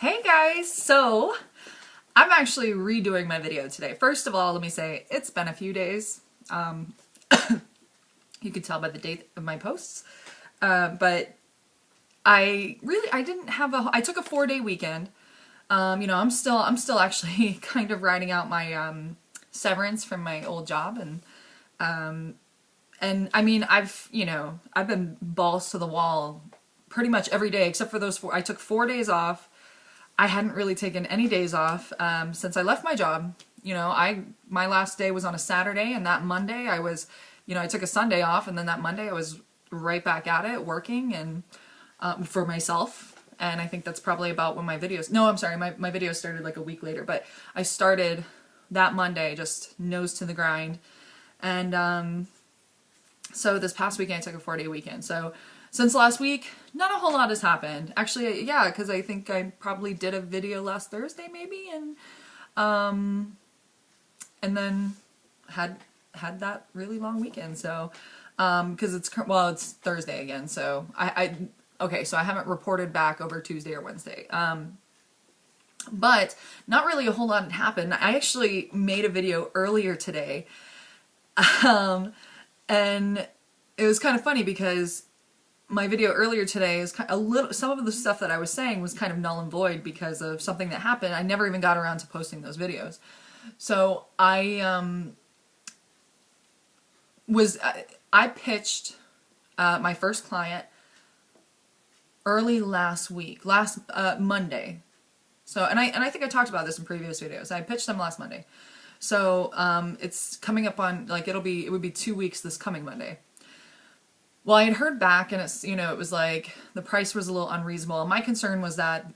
Hey guys, so I'm actually redoing my video today. First of all, let me say it's been a few days. You can tell by the date of my posts, but I didn't have I took a 4-day weekend. I'm still actually kind of riding out my severance from my old job, and I mean I've been balls to the wall pretty much every day except for those four. I took 4 days off. I hadn't really taken any days off since I left my job. My last day was on a Saturday, and that Monday I took a Sunday off, and then that Monday I was right back at it working and for myself. And I think that's probably about when my videos. No, I'm sorry, my video started like a week later, but I started that Monday just nose to the grind, and so this past weekend I took a 4-day weekend. So since last week, not a whole lot has happened. Actually, yeah, because I think I probably did a video last Thursday maybe, and then had that really long weekend. So because it's Thursday again, so okay, so I haven't reported back over Tuesday or Wednesday. But not really a whole lot had happened. I actually made a video earlier today, and it was kind of funny because my video earlier today is some of the stuff that I was saying was kind of null and void because of something that happened. I never even got around to posting those videos. So I pitched my first client early last Monday. So and I think I talked about this in previous videos. I pitched them last Monday. So it's coming up on it would be 2 weeks this coming Monday. Well, I had heard back, and it was like the price was a little unreasonable. My concern was that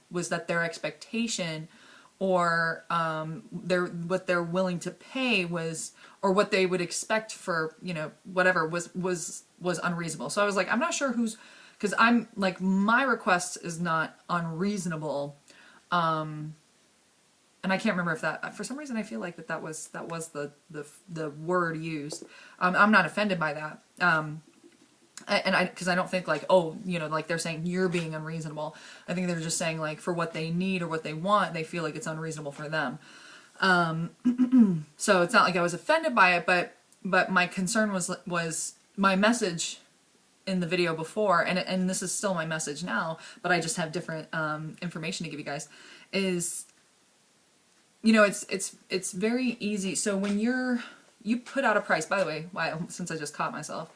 their expectation, or what they're willing to pay was, or what they would expect for whatever was unreasonable. So I was like, I'm not sure because I'm like, my request is not unreasonable, and I can't remember if that, for some reason I feel like that was the word used. I'm not offended by that. Because I don't think like, like they're saying you're being unreasonable. I think they're just saying like for what they need or what they want, they feel like it's unreasonable for them. So it's not like I was offended by it, but my concern was my message in the video before, and this is still my message now, but I just have different information to give you guys. Is it's very easy. So when you put out a price, by the way, since I just caught myself.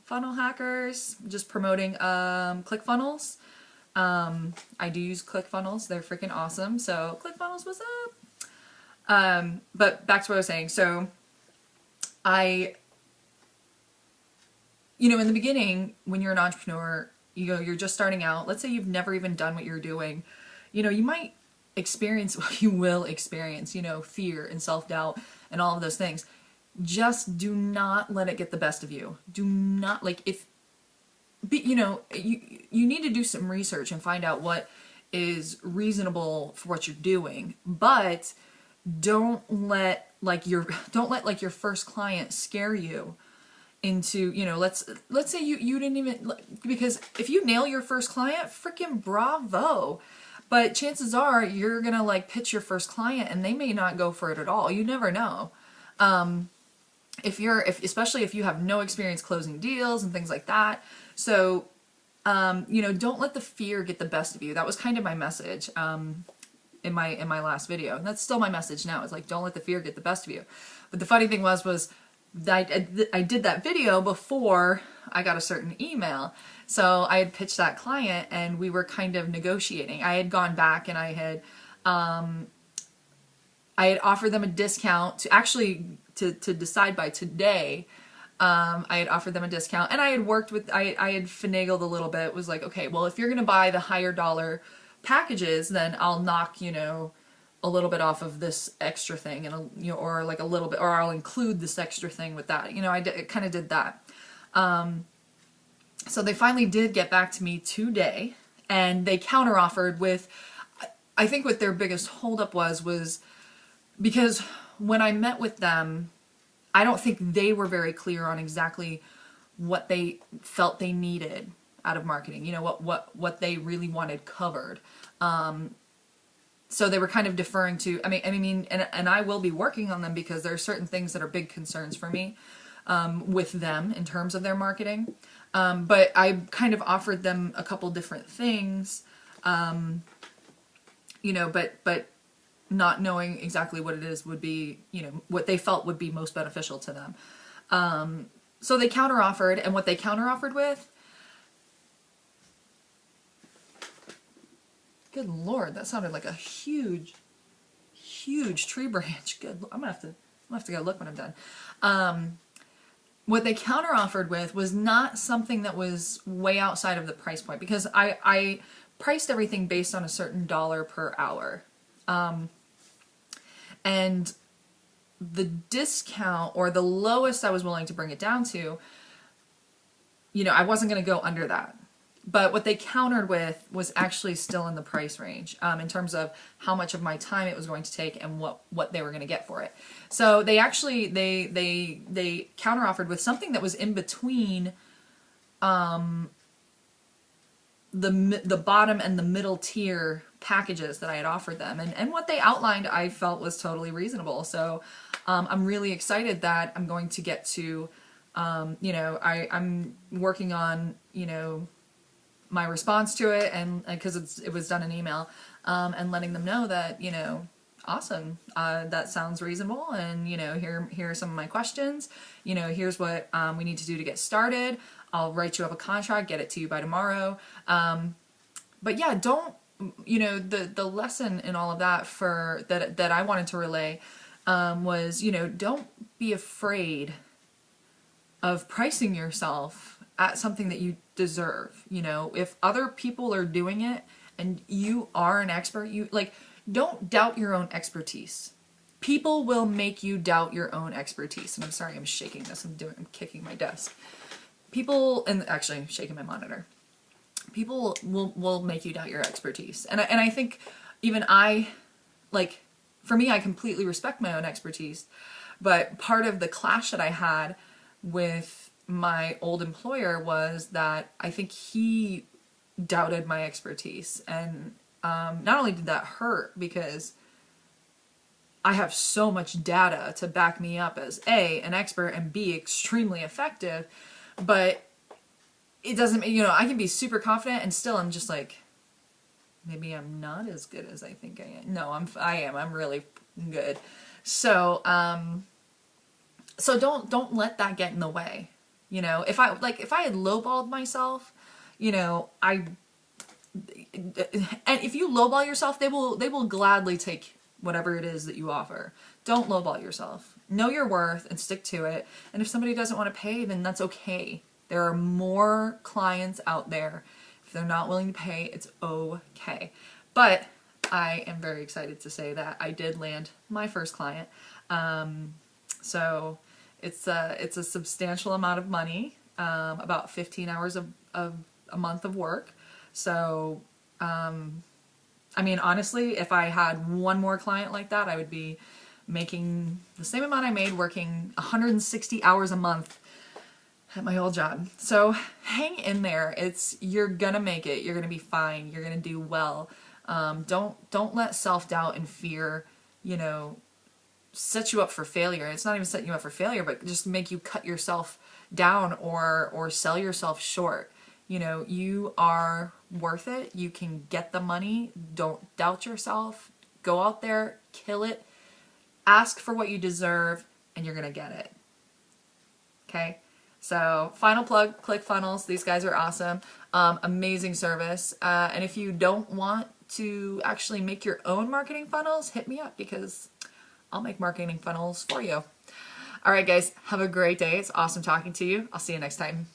Funnel hackers, just promoting ClickFunnels. I do use ClickFunnels. They're freaking awesome. So ClickFunnels, what's up? But back to what I was saying. So in the beginning, when you're an entrepreneur, you're just starting out. Let's say you've never even done what you're doing. You might you will experience, fear and self-doubt and all of those things. Just do not let it get the best of you. Do not, you need to do some research and find out what is reasonable for what you're doing, but don't let your first client scare you into, let's say you didn't even, because if you nail your first client, freaking bravo. But chances are you're gonna pitch your first client and they may not go for it at all. You never know. Especially if you have no experience closing deals and things like that. So, don't let the fear get the best of you. That was kind of my message in my last video, and that's still my message now. It's like, don't let the fear get the best of you. But the funny thing was that I did that video before I got a certain email. So I had pitched that client, and we were kind of negotiating. I had gone back and I had offered them a discount to decide by today. I had offered them a discount, and I had I had finagled a little bit. It was like, okay, well, if you're going to buy the higher dollar packages, then I'll knock, a little bit off of this extra thing, and or like a little bit, or I'll include this extra thing with that. I kind of did that. So they finally did get back to me today, and they counteroffered with, I think what their biggest holdup was because when I met with them, I don't think they were very clear on exactly what they felt they needed. out of marketing, you know, what they really wanted covered. So they were kind of deferring to, and I will be working on them because there are certain things that are big concerns for me with them in terms of their marketing. But I kind of offered them a couple different things, you know, but not knowing exactly what it is would be, you know, what they felt would be most beneficial to them. So they counteroffered, and what they counteroffered with, good Lord, that sounded like a huge, huge tree branch. Good, I'm gonna have to go look when I'm done. What they counteroffered with was not something that was way outside of the price point, because I priced everything based on a certain dollar per hour. And the discount, or the lowest I was willing to bring it down to, you know, I wasn't going to go under that. But what they countered with was actually still in the price range, in terms of how much of my time it was going to take and what they were going to get for it. So they actually, they counteroffered with something that was in between the bottom and the middle tier packages that I had offered them. And what they outlined I felt was totally reasonable. So I'm really excited that I'm going to get to, you know, I'm working on, you know, my response to it, and because it was done in email, and letting them know that, you know, awesome, that sounds reasonable, and, you know, here are some of my questions, you know, here's what we need to do to get started. I'll write you up a contract, get it to you by tomorrow. But yeah, don't, you know, the lesson in all of that that I wanted to relay was, you know, don't be afraid of pricing yourself at something that you deserve. You know, if other people are doing it and you are an expert, you like, don't doubt your own expertise. People will make you doubt your own expertise. And I'm sorry, I'm shaking this. I'm kicking my desk. People, and actually I'm shaking my monitor. People will make you doubt your expertise. And I think even like, for me, I completely respect my own expertise, but part of the clash that I had with my old employer was that I think he doubted my expertise. And not only did that hurt because I have so much data to back me up as A, an expert, and B, extremely effective, but it doesn't, you know, I can be super confident and still I'm just like, maybe I'm not as good as I think I am. No, I'm really good. So, so don't let that get in the way. You know, if I had lowballed myself, you know, and if you lowball yourself, they will gladly take whatever it is that you offer. Don't lowball yourself. Know your worth and stick to it. And if somebody doesn't want to pay, then that's okay. There are more clients out there. If they're not willing to pay, it's okay. But I am very excited to say that I did land my first client. So it's a substantial amount of money, about 15 hours of a month of work. So, I mean, honestly, if I had one more client like that, I would be making the same amount I made working 160 hours a month at my old job. So hang in there. You're gonna make it. You're gonna be fine. You're gonna do well. Don't let self-doubt and fear, you know, set you up for failure. It's not even setting you up for failure, but just make you cut yourself down or sell yourself short. You know, you are worth it. You can get the money. Don't doubt yourself. Go out there, kill it, ask for what you deserve, and you're gonna get it. Okay? So, final plug, ClickFunnels. These guys are awesome. Amazing service. And if you don't want to actually make your own marketing funnels, hit me up because I'll make marketing funnels for you. All right, guys, have a great day. It's awesome talking to you. I'll see you next time.